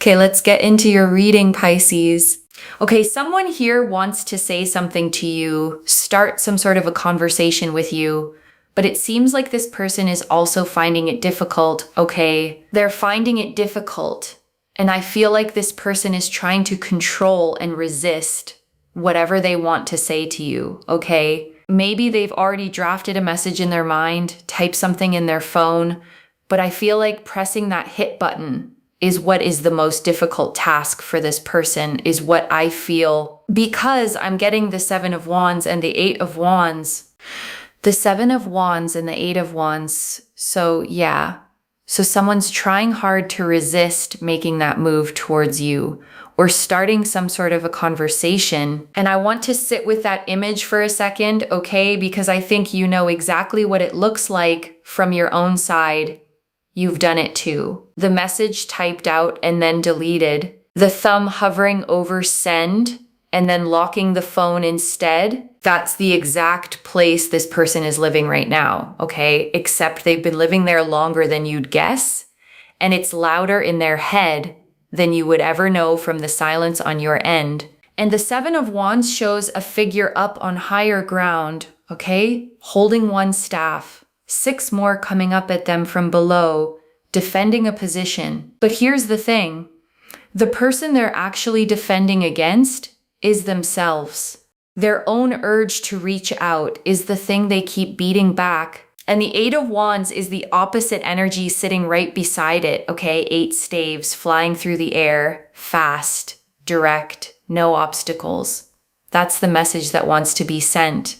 Okay, let's get into your reading, Pisces. Okay, someone here wants to say something to you, start some sort of a conversation with you, but it seems like this person is also finding it difficult, okay? They're finding it difficult, and I feel like this person is trying to control and resist whatever they want to say to you, okay? Maybe they've already drafted a message in their mind, typed something in their phone, but I feel like pressing that hit button is what is the most difficult task for this person, is what I feel. Because I'm getting the Seven of Wands and the Eight of Wands. The Seven of Wands and the Eight of Wands. So yeah. So someone's trying hard to resist making that move towards you or starting some sort of a conversation. And I want to sit with that image for a second, okay? Because I think you know exactly what it looks like from your own side. You've done it too. The message typed out and then deleted. The thumb hovering over send and then locking the phone instead. That's the exact place this person is living right now, okay? Except they've been living there longer than you'd guess. And it's louder in their head than you would ever know from the silence on your end. And the Seven of Wands shows a figure up on higher ground, okay? Holding one staff. 6 more coming up at them from below, defending a position. But here's the thing. The person they're actually defending against is themselves. Their own urge to reach out is the thing they keep beating back. And the Eight of Wands is the opposite energy sitting right beside it, okay? 8 staves flying through the air, fast, direct, no obstacles. That's the message that wants to be sent.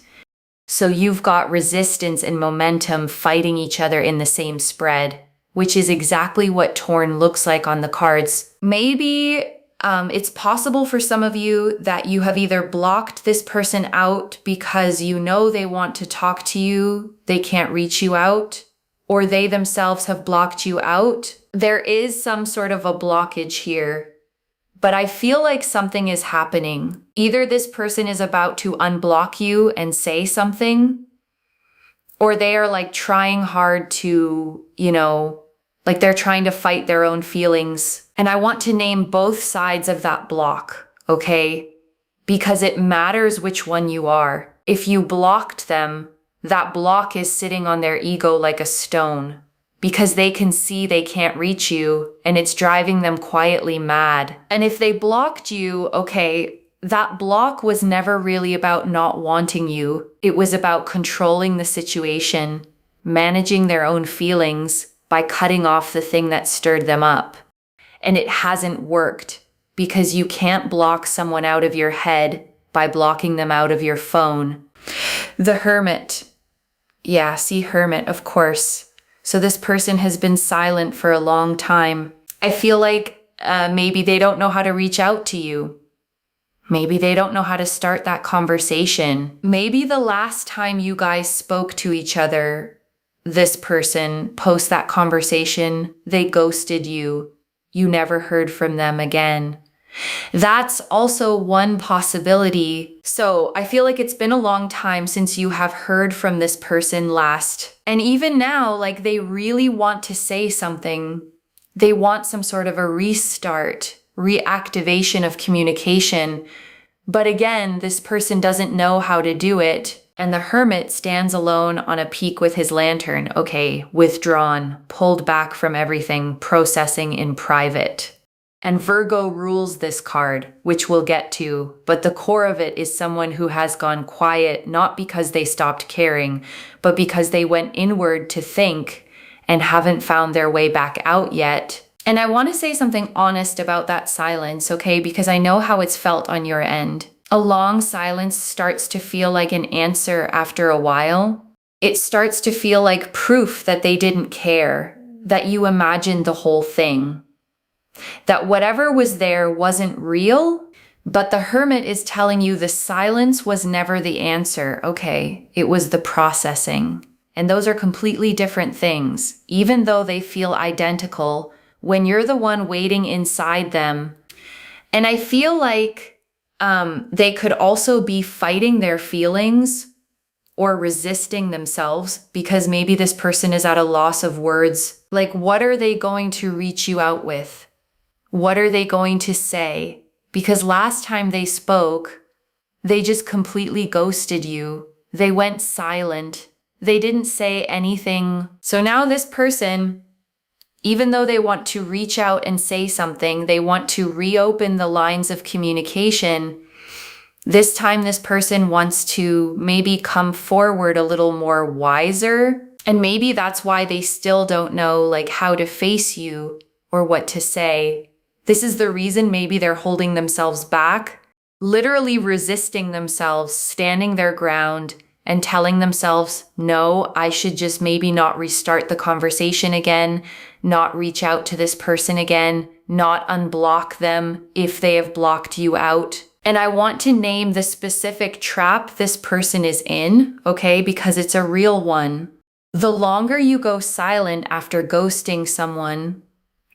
So you've got resistance and momentum fighting each other in the same spread, which is exactly what torn looks like on the cards. Maybe it's possible for some of you that you have either blocked this person out because you know they want to talk to you, they can't reach you out, or they themselves have blocked you out. There is some sort of a blockage here. But I feel like something is happening. Either this person is about to unblock you and say something, or they are like trying hard to, like they're trying to fight their own feelings. And I want to name both sides of that block, okay? Because it matters which one you are. If you blocked them, that block is sitting on their ego like a stone. Because they can see they can't reach you, and it's driving them quietly mad. And if they blocked you, okay, that block was never really about not wanting you. It was about controlling the situation, managing their own feelings by cutting off the thing that stirred them up. And it hasn't worked, because you can't block someone out of your head by blocking them out of your phone. The Hermit. Yeah, see Hermit, of course. So this person has been silent for a long time. I feel like maybe they don't know how to reach out to you. Maybe they don't know how to start that conversation. Maybe the last time you guys spoke to each other, this person, post that conversation, they ghosted you. You never heard from them again. That's also one possibility. So I feel like it's been a long time since you have heard from this person last. And even now, like they really want to say something. They want some sort of a restart, reactivation of communication. But again, this person doesn't know how to do it. And the Hermit stands alone on a peak with his lantern. Okay, withdrawn, pulled back from everything, processing in private. And Virgo rules this card, which we'll get to, but the core of it is someone who has gone quiet, not because they stopped caring, but because they went inward to think and haven't found their way back out yet. And I want to say something honest about that silence, okay? Because I know how it's felt on your end. A long silence starts to feel like an answer after a while. It starts to feel like proof that they didn't care, that you imagined the whole thing. That whatever was there wasn't real, but the Hermit is telling you the silence was never the answer. Okay, it was the processing. And those are completely different things, even though they feel identical when you're the one waiting inside them. And I feel like they could also be fighting their feelings or resisting themselves because maybe this person is at a loss of words. Like, what are they going to reach you out with? What are they going to say? Because last time they spoke, they just completely ghosted you. They went silent. They didn't say anything. So now this person, even though they want to reach out and say something, they want to reopen the lines of communication. This time this person wants to maybe come forward a little more wiser. And maybe that's why they still don't know like how to face you or what to say. This is the reason maybe they're holding themselves back, literally resisting themselves, standing their ground and telling themselves, no, I should just maybe not restart the conversation again, not reach out to this person again, not unblock them if they have blocked you out. And I want to name the specific trap this person is in, okay, because it's a real one. The longer you go silent after ghosting someone,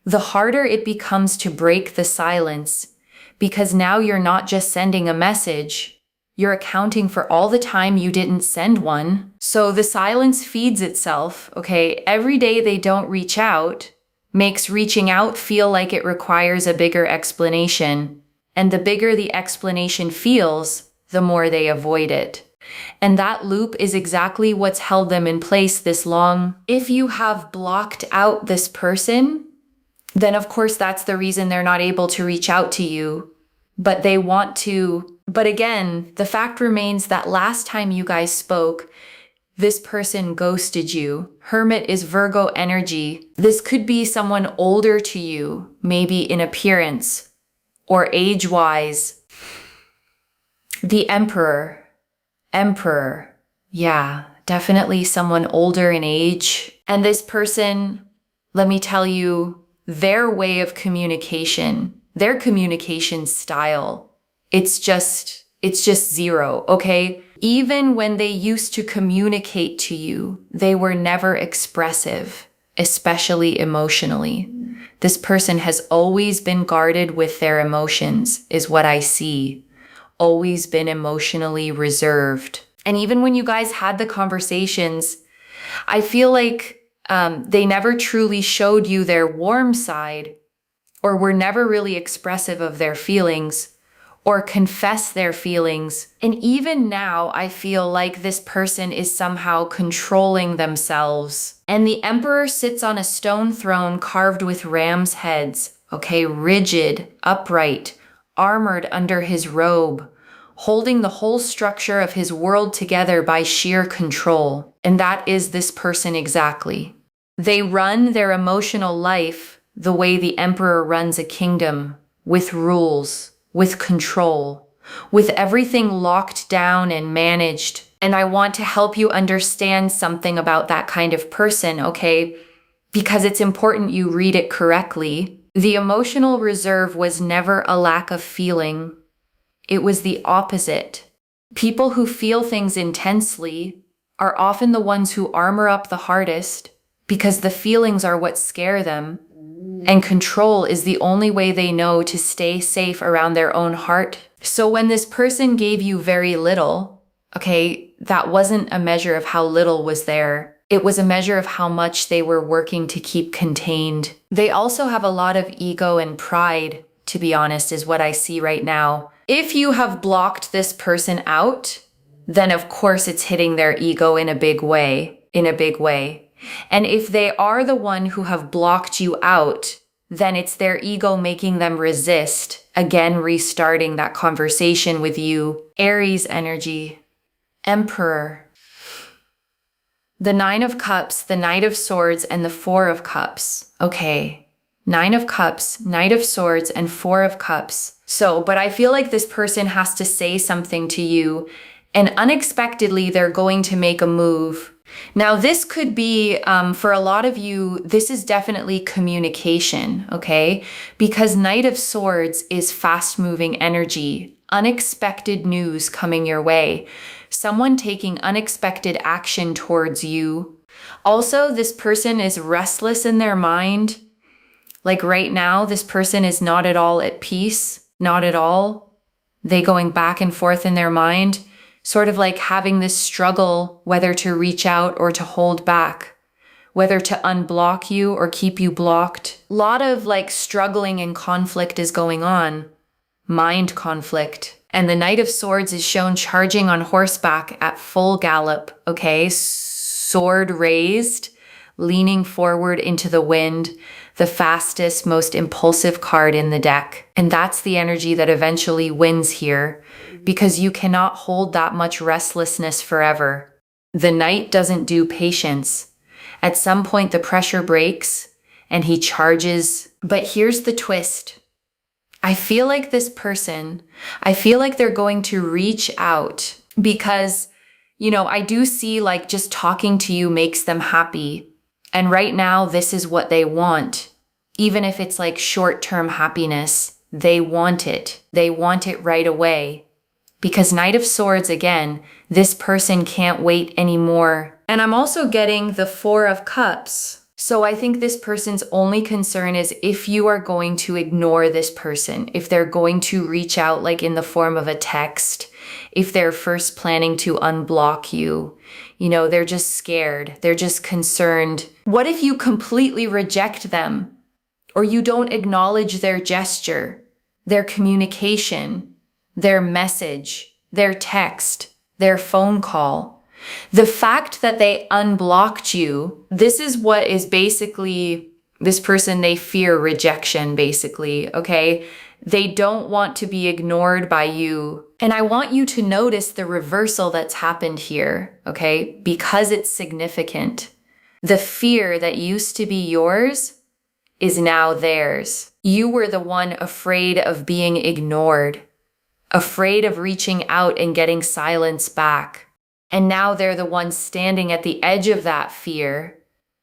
the harder it becomes to break the silence, because now you're not just sending a message, you're accounting for all the time you didn't send one. So the silence feeds itself, okay? Every day they don't reach out makes reaching out feel like it requires a bigger explanation. And the bigger the explanation feels, the more they avoid it. And that loop is exactly what's held them in place this long. If you have blocked out this person, then of course that's the reason they're not able to reach out to you. But they want to. But again, the fact remains that last time you guys spoke, this person ghosted you. Hermit is Virgo energy. This could be someone older to you, maybe in appearance or age-wise. The Emperor. Yeah, definitely someone older in age. And this person, let me tell you, their way of communication, their communication style, it's just zero, okay? Even when they used to communicate to you, they were never expressive, especially emotionally. This person has always been guarded with their emotions, is what I see. Always been emotionally reserved. And even when you guys had the conversations, I feel like they never truly showed you their warm side, or were never really expressive of their feelings, or confess their feelings. And even now, I feel like this person is somehow controlling themselves. And the Emperor sits on a stone throne carved with ram's heads, okay, rigid, upright, armored under his robe, holding the whole structure of his world together by sheer control. And that is this person exactly. They run their emotional life the way the Emperor runs a kingdom, with rules, with control, with everything locked down and managed. And I want to help you understand something about that kind of person, okay? Because it's important you read it correctly. The emotional reserve was never a lack of feeling. It was the opposite. People who feel things intensely are often the ones who armor up the hardest, because the feelings are what scare them. And control is the only way they know to stay safe around their own heart. So when this person gave you very little, okay, that wasn't a measure of how little was there. It was a measure of how much they were working to keep contained. They also have a lot of ego and pride, to be honest, is what I see right now. If you have blocked this person out, then of course it's hitting their ego in a big way. And if they are the one who have blocked you out, then it's their ego making them resist, again restarting that conversation with you. Aries energy, Emperor. The 9 of Cups, the Knight of Swords, and the 4 of Cups. Okay, 9 of Cups, Knight of Swords, and 4 of Cups. So, but I feel like this person has to say something to you, and unexpectedly they're going to make a move. Now, this could be, for a lot of you, this is definitely communication, okay? Because Knight of Swords is fast-moving energy, unexpected news coming your way, someone taking unexpected action towards you. Also, this person is restless in their mind. Like right now, this person is not at all at peace, not at all. They going back and forth in their mind, sort of like having this struggle whether to reach out or to hold back, whether to unblock you or keep you blocked. A lot of like struggling and conflict is going on. Mind conflict. And the Knight of Swords is shown charging on horseback at full gallop, okay? Sword raised, leaning forward into the wind, the fastest, most impulsive card in the deck. And that's the energy that eventually wins here, because you cannot hold that much restlessness forever. The Knight doesn't do patience. At some point, the pressure breaks and he charges. But here's the twist. I feel like this person, I feel like they're going to reach out because, I do see like just talking to you makes them happy. And right now, this is what they want. Even if it's like short-term happiness, they want it. They want it right away. Because Knight of Swords, again, this person can't wait anymore. And I'm also getting the Four of Cups. So I think this person's only concern is if you are going to ignore this person, if they're going to reach out like in the form of a text, if they're first planning to unblock you, they're just scared. They're just concerned. What if you completely reject them or you don't acknowledge their gesture, their communication, their message, their text, their phone call? The fact that they unblocked you, this is what is basically, this person, they fear rejection, basically, okay? They don't want to be ignored by you. And I want you to notice the reversal that's happened here, okay? Because it's significant. The fear that used to be yours is now theirs. You were the one afraid of being ignored, afraid of reaching out and getting silence back. And now they're the ones standing at the edge of that fear,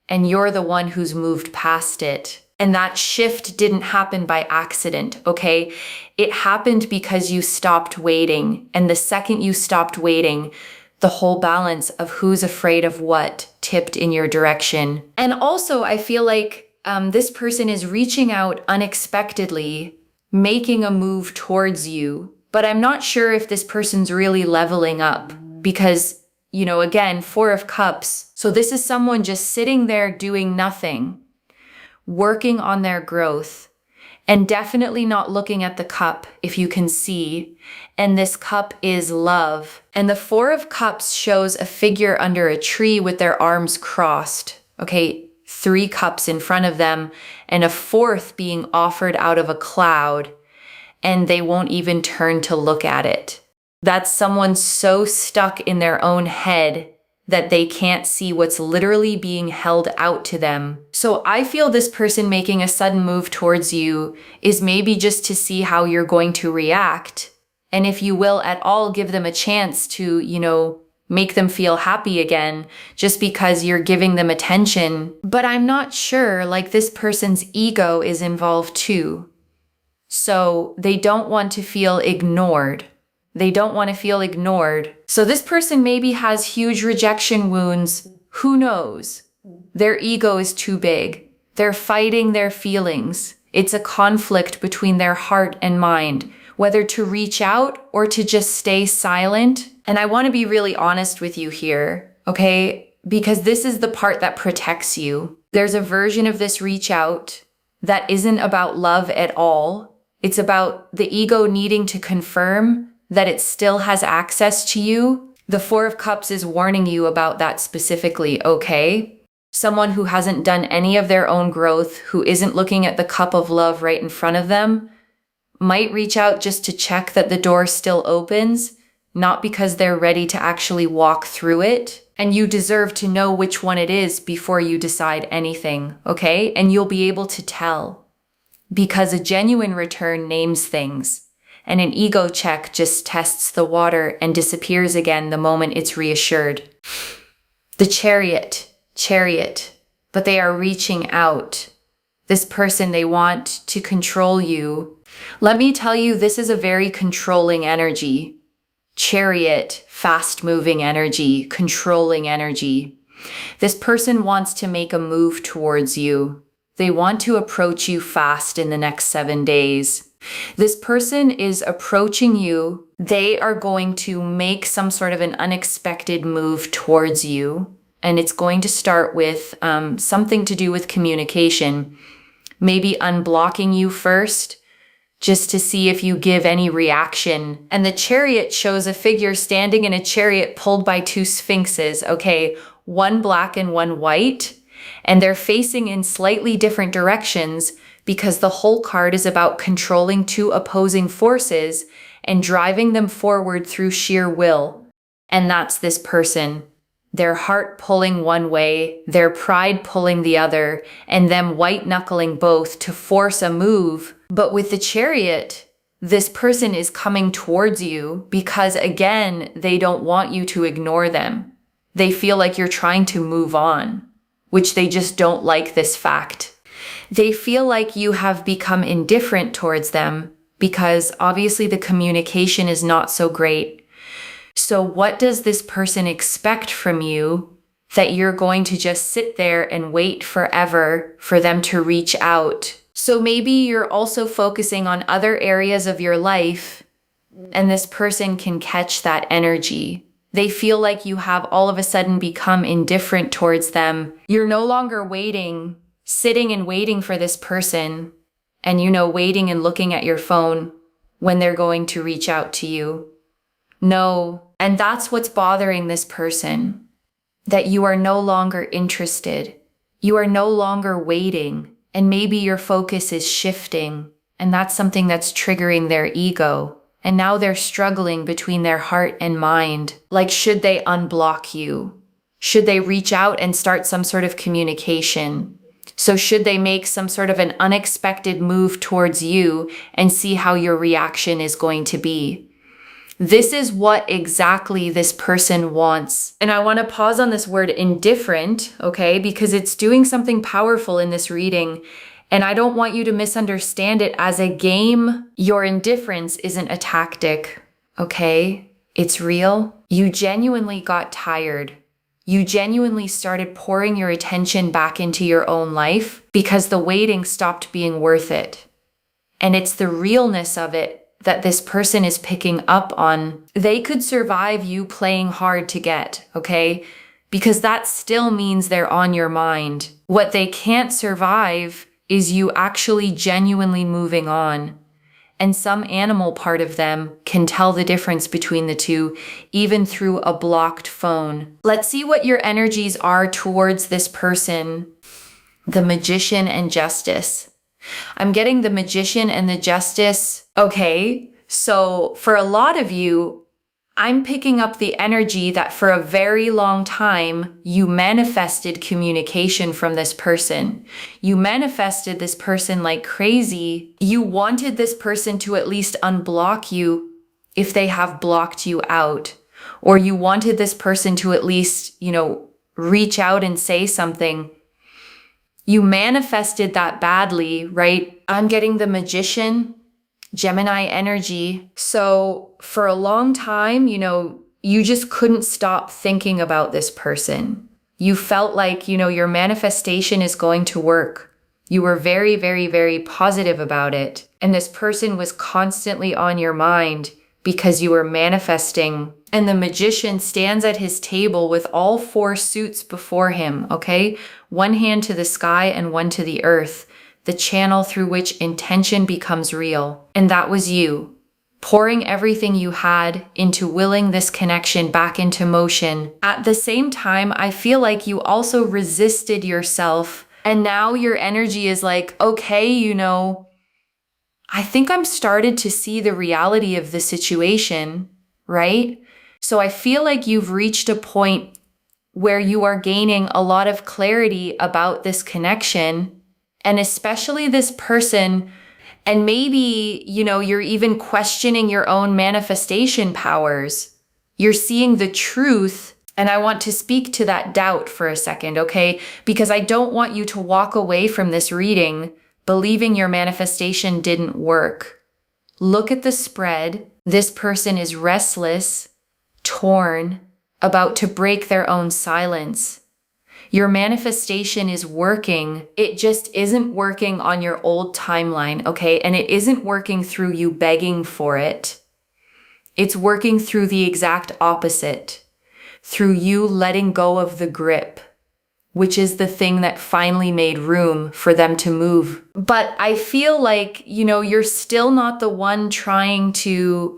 and you're the one who's moved past it. And that shift didn't happen by accident, okay? It happened because you stopped waiting. And the second you stopped waiting, the whole balance of who's afraid of what tipped in your direction. And also, I feel like this person is reaching out unexpectedly, making a move towards you. But I'm not sure if this person's really leveling up. Because, again, Four of Cups. So this is someone just sitting there doing nothing, working on their growth, and definitely not looking at the cup, if you can see. And this cup is love. And the Four of Cups shows a figure under a tree with their arms crossed. Okay, 3 cups in front of them, and a 4th being offered out of a cloud, and they won't even turn to look at it. That's someone so stuck in their own head that they can't see what's literally being held out to them. So I feel this person making a sudden move towards you is maybe just to see how you're going to react. And if you will at all give them a chance to, make them feel happy again, just because you're giving them attention. But I'm not sure, like this person's ego is involved too. So they don't want to feel ignored. They don't want to feel ignored. So this person maybe has huge rejection wounds. Who knows? Their ego is too big. They're fighting their feelings. It's a conflict between their heart and mind, whether to reach out or to just stay silent. And I want to be really honest with you here, okay? Because this is the part that protects you. There's a version of this reach out that isn't about love at all. It's about the ego needing to confirm that it still has access to you. The Four of Cups is warning you about that specifically, okay? Someone who hasn't done any of their own growth, who isn't looking at the cup of love right in front of them, might reach out just to check that the door still opens, not because they're ready to actually walk through it. And you deserve to know which one it is before you decide anything, okay? And you'll be able to tell. Because a genuine return names things. And an ego check just tests the water and disappears again the moment it's reassured. The chariot, but they are reaching out. This person, they want to control you. Let me tell you, this is a very controlling energy. Chariot, fast-moving energy, controlling energy. This person wants to make a move towards you. They want to approach you fast in the next 7 days. This person is approaching you. They are going to make some sort of an unexpected move towards you. And it's going to start with something to do with communication. Maybe unblocking you first, just to see if you give any reaction. And the Chariot shows a figure standing in a chariot pulled by two sphinxes, okay? One black and one white. And they're facing in slightly different directions because the whole card is about controlling two opposing forces and driving them forward through sheer will. And that's this person. Their heart pulling one way, their pride pulling the other, and them white-knuckling both to force a move. But with the Chariot, this person is coming towards you because, again, they don't want you to ignore them. They feel like you're trying to move on, which they just don't like this fact. They feel like you have become indifferent towards them because obviously the communication is not so great. So what does this person expect from you that you're going to just sit there and wait forever for them to reach out? So maybe you're also focusing on other areas of your life and this person can catch that energy. They feel like you have all of a sudden become indifferent towards them. You're no longer waiting, sitting and waiting for this person and, waiting and looking at your phone when they're going to reach out to you. No. And that's what's bothering this person, that you are no longer interested. You are no longer waiting. And maybe your focus is shifting. And that's something that's triggering their ego. And now they're struggling between their heart and mind. Like, should they unblock you? Should they reach out and start some sort of communication? So should they make some sort of an unexpected move towards you and see how your reaction is going to be? This is what exactly this person wants. And I want to pause on this word indifferent, okay? Because it's doing something powerful in this reading. And I don't want you to misunderstand it as a game. Your indifference isn't a tactic, okay? It's real. You genuinely got tired. You genuinely started pouring your attention back into your own life because the waiting stopped being worth it. And it's the realness of it that this person is picking up on. They could survive you playing hard to get, okay? Because that still means they're on your mind. What they can't survive is you actually genuinely moving on. And some animal part of them can tell the difference between the two, even through a blocked phone. Let's see what your energies are towards this person. The Magician and Justice. I'm getting the Magician and the Justice. Okay, so for a lot of you, I'm picking up the energy that for a very long time, you manifested communication from this person. You manifested this person like crazy. You wanted this person to at least unblock you if they have blocked you out. Or you wanted this person to at least, reach out and say something. You manifested that badly, right? I'm getting the Magician, Gemini energy. So for a long time, you just couldn't stop thinking about this person. You felt like, your manifestation is going to work. You were very, very, very positive about it. And this person was constantly on your mind because you were manifesting. And the Magician stands at his table with all four suits before him, okay? One hand to the sky and one to the earth, the channel through which intention becomes real. And that was you, pouring everything you had into willing this connection back into motion. At the same time, I feel like you also resisted yourself. And now your energy is like, okay, I think I'm started to see the reality of the situation, right? So I feel like you've reached a point where you are gaining a lot of clarity about this connection, and especially this person. And maybe, you're even questioning your own manifestation powers. You're seeing the truth. And I want to speak to that doubt for a second, okay? Because I don't want you to walk away from this reading believing your manifestation didn't work. Look at the spread. This person is restless, torn, about to break their own silence. Your manifestation is working. It just isn't working on your old timeline, okay? And it isn't working through you begging for it. It's working through the exact opposite. through you letting go of the grip, which is the thing that finally made room for them to move. But I feel like, you're still not the one trying to,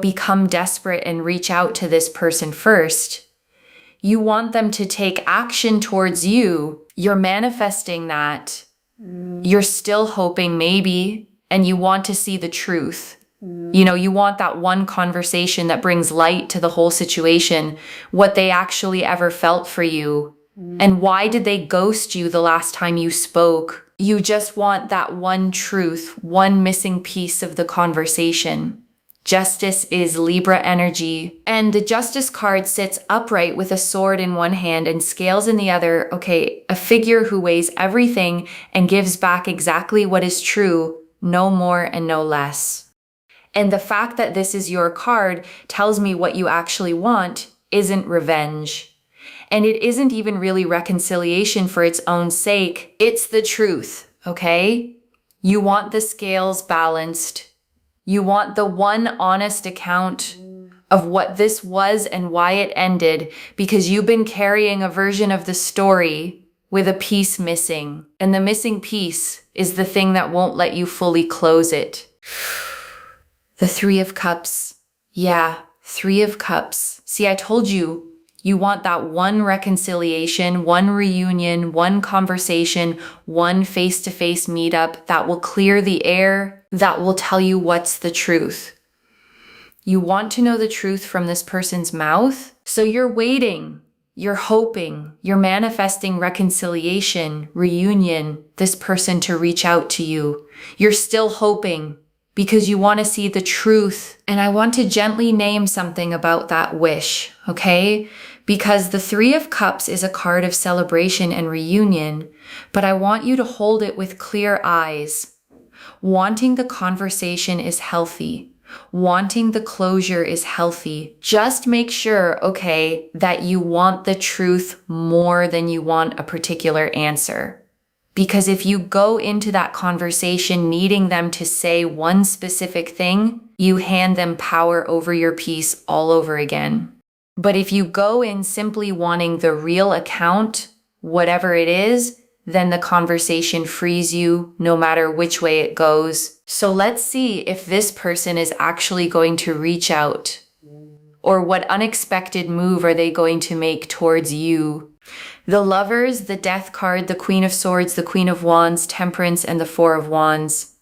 become desperate and reach out to this person first. You want them to take action towards you. You're manifesting that. You're still hoping maybe, and you want to see the truth. You want that one conversation that brings light to the whole situation, what they actually ever felt for you. And why did they ghost you the last time you spoke? You just want that one truth, one missing piece of the conversation. Justice is Libra energy. And the Justice card sits upright with a sword in one hand and scales in the other. Okay, a figure who weighs everything and gives back exactly what is true, no more and no less. And the fact that this is your card tells me what you actually want isn't revenge. And it isn't even really reconciliation for its own sake. It's the truth, okay? You want the scales balanced. You want the one honest account of what this was and why it ended, because you've been carrying a version of the story with a piece missing. And the missing piece is the thing that won't let you fully close it. The Three of Cups. Yeah, Three of Cups. See, I told you, you want that one reconciliation, one reunion, one conversation, one face-to-face meetup that will clear the air, that will tell you what's the truth. You want to know the truth from this person's mouth, so you're waiting, you're hoping, you're manifesting reconciliation, reunion, this person to reach out to you. You're still hoping because you want to see the truth. And I want to gently name something about that wish, okay? Because the Three of Cups is a card of celebration and reunion, but I want you to hold it with clear eyes. Wanting the conversation is healthy. Wanting the closure is healthy. Just make sure, okay, that you want the truth more than you want a particular answer. Because if you go into that conversation needing them to say one specific thing, you hand them power over your peace all over again. But if you go in simply wanting the real account, whatever it is, then the conversation frees you no matter which way it goes. So let's see if this person is actually going to reach out. Or what unexpected move are they going to make towards you? The Lovers, the Death card, the Queen of Swords, the Queen of Wands, Temperance, and the Four of Wands.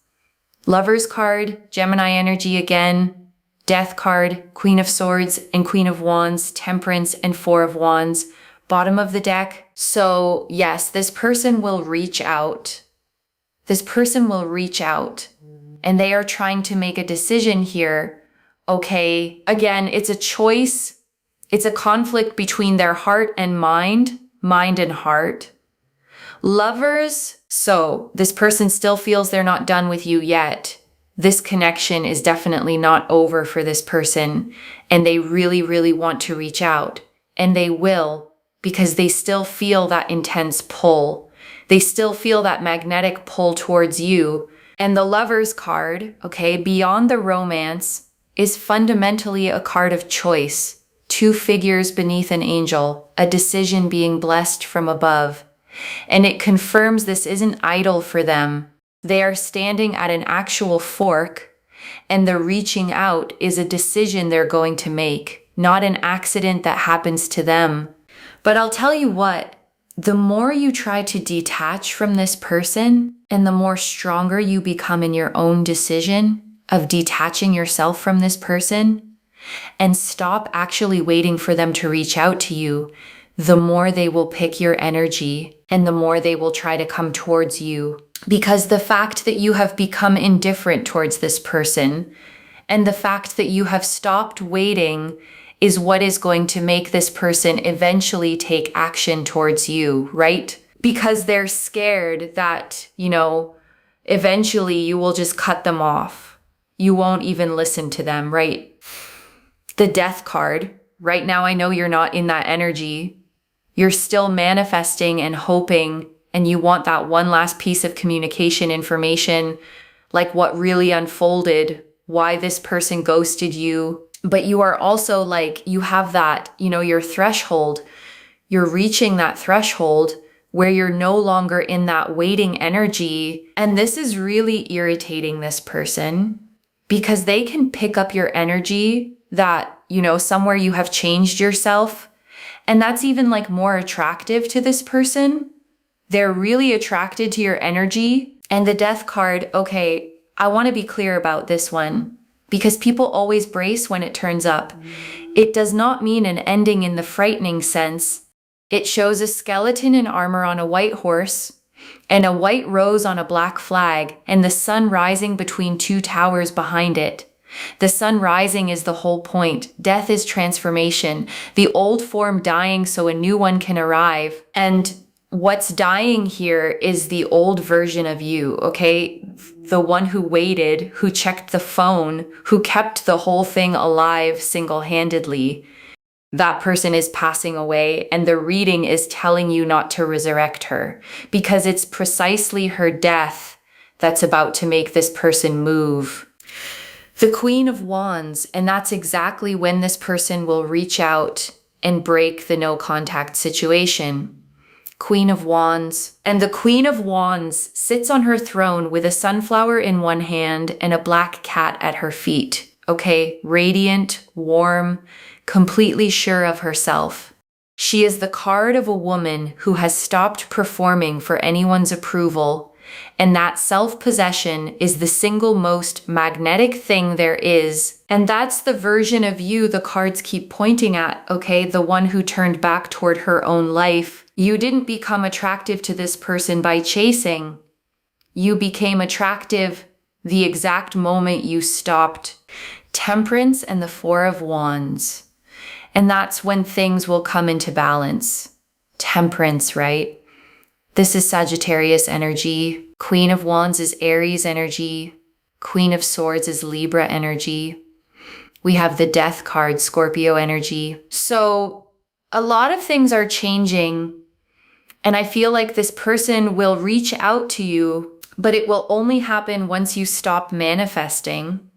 Lovers card, Gemini energy again. Death card, Queen of Swords and Queen of Wands, Temperance, and Four of Wands. Bottom of the deck. So yes, this person will reach out. This person will reach out. And they are trying to make a decision here. Okay, again, it's a choice. It's a conflict between their heart and mind and heart. Lovers, so this person still feels they're not done with you yet. This connection is definitely not over for this person, and they really, really want to reach out. And they will, because they still feel that intense pull. They still feel that magnetic pull towards you. And the Lovers card, okay, beyond the romance, is fundamentally a card of choice. Two figures beneath an angel, a decision being blessed from above. And it confirms this isn't idle for them. They are standing at an actual fork, and the reaching out is a decision they're going to make, not an accident that happens to them. But I'll tell you what, the more you try to detach from this person, and the more stronger you become in your own decision of detaching yourself from this person, and stop actually waiting for them to reach out to you, the more they will pick your energy and the more they will try to come towards you. Because the fact that you have become indifferent towards this person and the fact that you have stopped waiting is what is going to make this person eventually take action towards you, right? Because they're scared that, eventually you will just cut them off. You won't even listen to them, right? The Death card. Right now, I know you're not in that energy. You're still manifesting and hoping, and you want that one last piece of communication information, like what really unfolded, why this person ghosted you. But you are also like, you have that, your threshold. You're reaching that threshold where you're no longer in that waiting energy. And this is really irritating this person because they can pick up your energy that, somewhere you have changed yourself. And that's even like more attractive to this person. They're really attracted to your energy. And the death card, okay, I want to be clear about this one because people always brace when it turns up. It does not mean an ending in the frightening sense. It shows a skeleton in armor on a white horse and a white rose on a black flag and the sun rising between two towers behind it. The sun rising is the whole point. Death is transformation. The old form dying so a new one can arrive. And what's dying here is the old version of you, okay? The one who waited, who checked the phone, who kept the whole thing alive single-handedly. That person is passing away, and the reading is telling you not to resurrect her because it's precisely her death that's about to make this person move. The Queen of Wands, and that's exactly when this person will reach out and break the no contact situation. Queen of Wands. And the Queen of Wands sits on her throne with a sunflower in one hand and a black cat at her feet. Okay, radiant, warm, completely sure of herself. She is the card of a woman who has stopped performing for anyone's approval, and that self-possession is the single most magnetic thing there is. And that's the version of you the cards keep pointing at, okay? The one who turned back toward her own life. You didn't become attractive to this person by chasing. You became attractive the exact moment you stopped. Temperance and the Four of Wands. And that's when things will come into balance. Temperance, right? This is Sagittarius energy. Queen of Wands is Aries energy. Queen of Swords is Libra energy. We have the Death card, Scorpio energy. So a lot of things are changing. And I feel like this person will reach out to you, but it will only happen once you stop manifesting.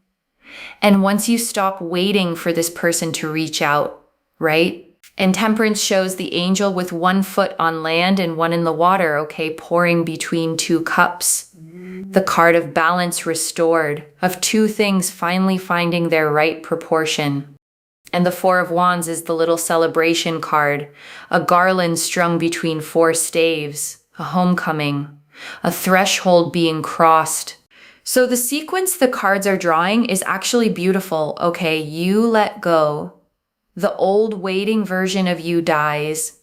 And once you stop waiting for this person to reach out. Right? And Temperance shows the angel with one foot on land and one in the water, okay, pouring between two cups. The card of balance restored, of two things finally finding their right proportion. And the Four of Wands is the little celebration card, a garland strung between four staves, a homecoming, a threshold being crossed. So the sequence the cards are drawing is actually beautiful, okay? You let go. The old waiting version of you dies.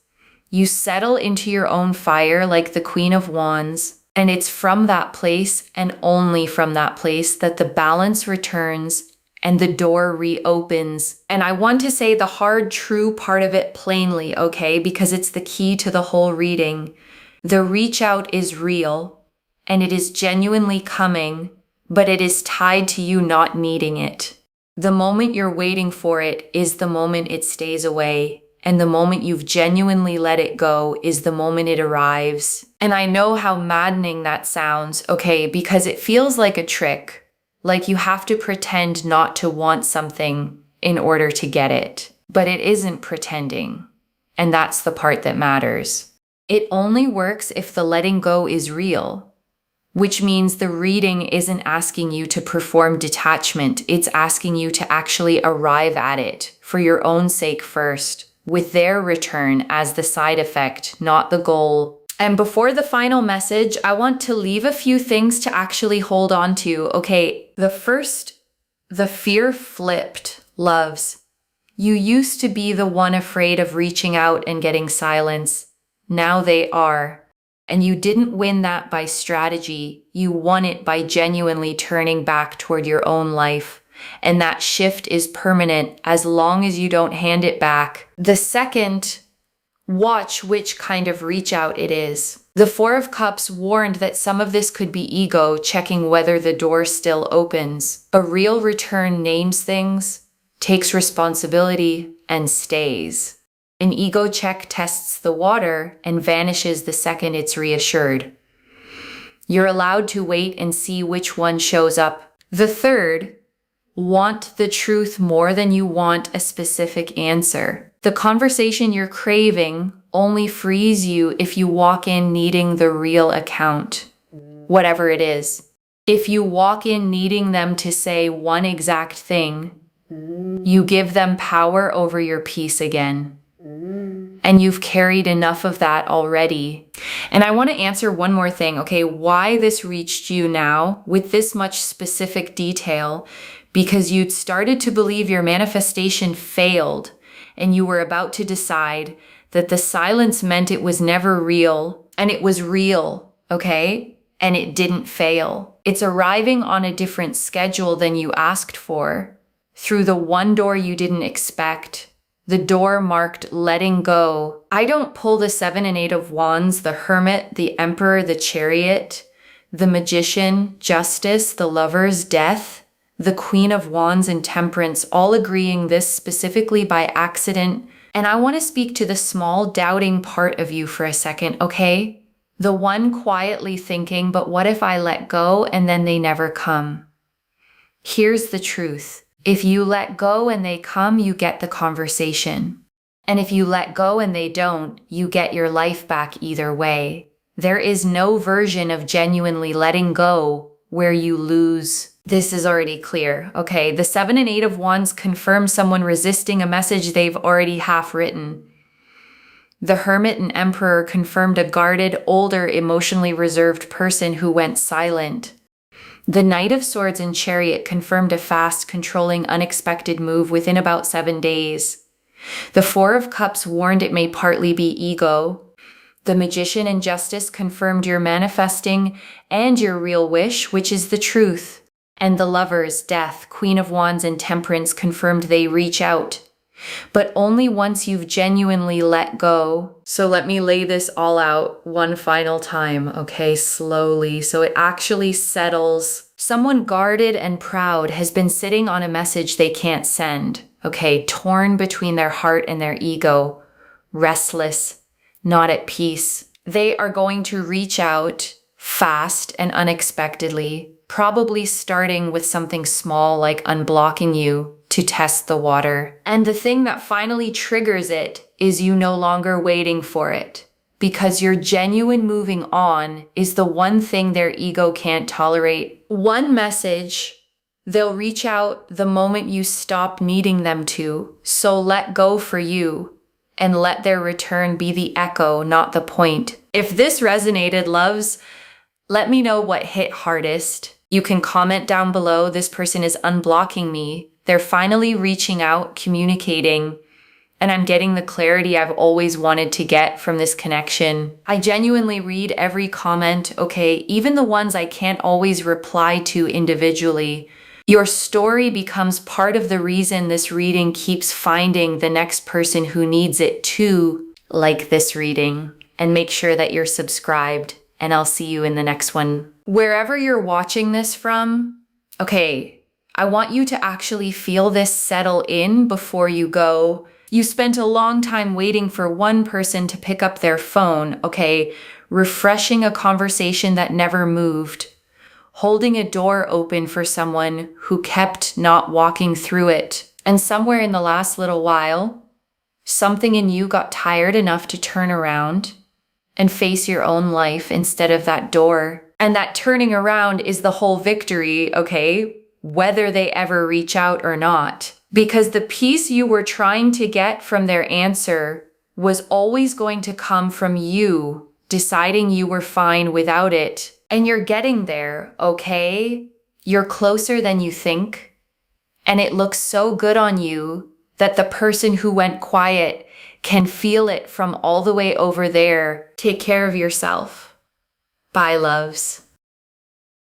You settle into your own fire like the Queen of Wands. And it's from that place and only from that place that the balance returns and the door reopens. And I want to say the hard, true part of it plainly, okay? Because it's the key to the whole reading. The reach out is real and it is genuinely coming, but it is tied to you not needing it. The moment you're waiting for it is the moment it stays away. And the moment you've genuinely let it go is the moment it arrives. And I know how maddening that sounds, okay, because it feels like a trick. Like you have to pretend not to want something in order to get it. But it isn't pretending. And that's the part that matters. It only works if the letting go is real. Which means the reading isn't asking you to perform detachment. It's asking you to actually arrive at it for your own sake first, with their return as the side effect, not the goal. And before the final message, I want to leave a few things to actually hold on to. Okay, the first, the fear flipped, loves. You used to be the one afraid of reaching out and getting silence. Now they are. And you didn't win that by strategy. You won it by genuinely turning back toward your own life. And that shift is permanent as long as you don't hand it back. The second, watch which kind of reach out it is. The Four of Cups warned that some of this could be ego checking whether the door still opens. A real return names things, takes responsibility, and stays. An ego check tests the water and vanishes the second it's reassured. You're allowed to wait and see which one shows up. The third, want the truth more than you want a specific answer. The conversation you're craving only frees you if you walk in needing the real account, whatever it is. If you walk in needing them to say one exact thing, you give them power over your peace again. And you've carried enough of that already. And I want to answer one more thing, okay? Why this reached you now with this much specific detail? Because you'd started to believe your manifestation failed and you were about to decide that the silence meant it was never real, and it was real, okay? And it didn't fail. It's arriving on a different schedule than you asked for, through the one door you didn't expect, the door marked letting go. I don't pull the 7 and 8 of Wands, the Hermit, the Emperor, the Chariot, the Magician, Justice, the Lovers, Death, the Queen of Wands, and Temperance, all agreeing this specifically by accident. And I want to speak to the small doubting part of you for a second, okay? The one quietly thinking, but what if I let go and then they never come? Here's the truth. If you let go and they come, you get the conversation. And if you let go and they don't, you get your life back either way. There is no version of genuinely letting go where you lose. This is already clear, okay? The 7 and 8 of Wands confirm someone resisting a message they've already half written. The Hermit and Emperor confirmed a guarded, older, emotionally reserved person who went silent. The Knight of Swords and Chariot confirmed a fast, controlling, unexpected move within about 7 days. The Four of Cups warned it may partly be ego. The Magician and Justice confirmed you're manifesting and your real wish, which is the truth. And the Lovers, Death, Queen of Wands, and Temperance confirmed they reach out. But only once you've genuinely let go. So let me lay this all out one final time, okay, slowly, so it actually settles. Someone guarded and proud has been sitting on a message they can't send, okay, torn between their heart and their ego, restless, not at peace. They are going to reach out fast and unexpectedly, probably starting with something small like unblocking you to test the water. And the thing that finally triggers it is you no longer waiting for it, because your genuine moving on is the one thing their ego can't tolerate. One message, they'll reach out the moment you stop needing them to. So let go for you and let their return be the echo, not the point. If this resonated, loves, let me know what hit hardest. You can comment down below. This person is unblocking me. They're finally reaching out, communicating, and I'm getting the clarity I've always wanted to get from this connection. I genuinely read every comment, okay, even the ones I can't always reply to individually. Your story becomes part of the reason this reading keeps finding the next person who needs it too, like this reading. And make sure that you're subscribed, and I'll see you in the next one. Wherever you're watching this from, okay, I want you to actually feel this settle in before you go. You spent a long time waiting for one person to pick up their phone, okay? Refreshing a conversation that never moved. Holding a door open for someone who kept not walking through it. And somewhere in the last little while, something in you got tired enough to turn around and face your own life instead of that door. And that turning around is the whole victory, okay? Whether they ever reach out or not. Because the peace you were trying to get from their answer was always going to come from you deciding you were fine without it. And you're getting there, okay? You're closer than you think. And it looks so good on you that the person who went quiet can feel it from all the way over there. Take care of yourself. Bye, loves.